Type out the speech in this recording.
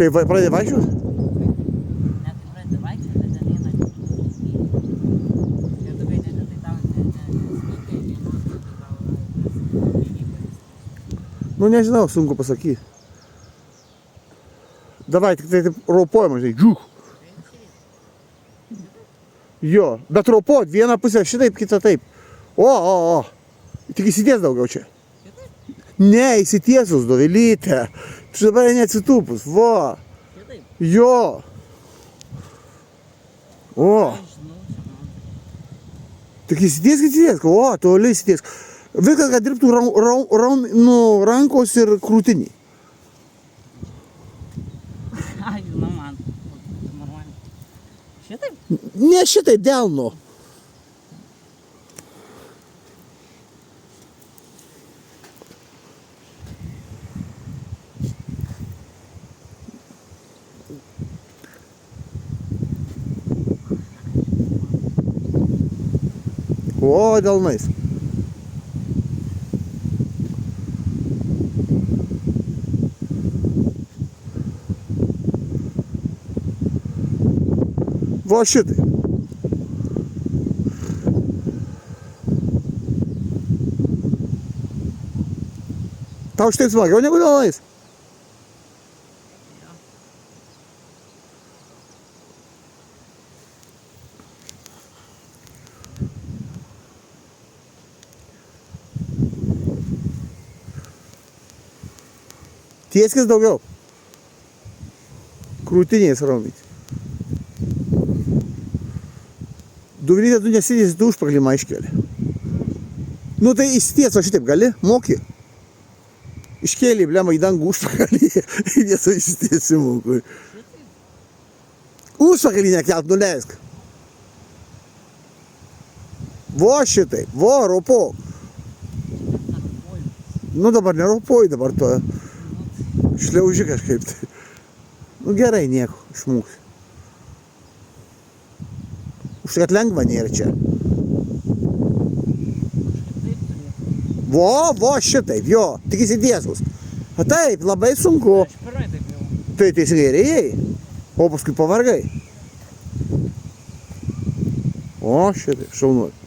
Kai pradėjai vaikščioti? Ne, kai pradedi vaikščioti, bet ten eina ir tu kai nežinai, tai tau nesmingai, Nu nežinau, sunku pasakyti. Davai, tik tai taip raupojama, žinai, džiūk. Jo, bet raupot, vieną pusę šitaip, kitą taip. O. Tik įsities daugiau čia. Ne, įsitiesus, Dovelytė. Tu dabar neatsitūpus, va. Jo. O. Tik įsitiesk, o, toli įsitiesk. Viskas, kad dirbtų rankos ir krūtinį. Ai, žinau, man. Normaliai. Šitaip? Ne šitaip, delno. O, delnais. Va šitai. Tau šitaip smagiau negu delnais? Tieskis daugiau. Krūtinės raumenys. Dovelytė, tu nesitiesi, tu užpakalimą iškeli. Nu tai įsities, o šitaip gali, moki. Iškėlė, blema, į dangų užpakalį. Nesu įsitiesimų. Užpakalį nekelt, nuleisk. Vo šitaip, vo, raupok. Nu dabar neraupoju, dabar to šliauži kažkaip tai. Nu gerai, nieko, išmūksiu. Už tai, kad lengva nėra čia. Vo, šitaip, jo, tik įsidėsus. O taip, labai sunku. Aš pirmai taip jau. Tai teisingai rėjai, o paskui pavargai. O šitaip, šaunu.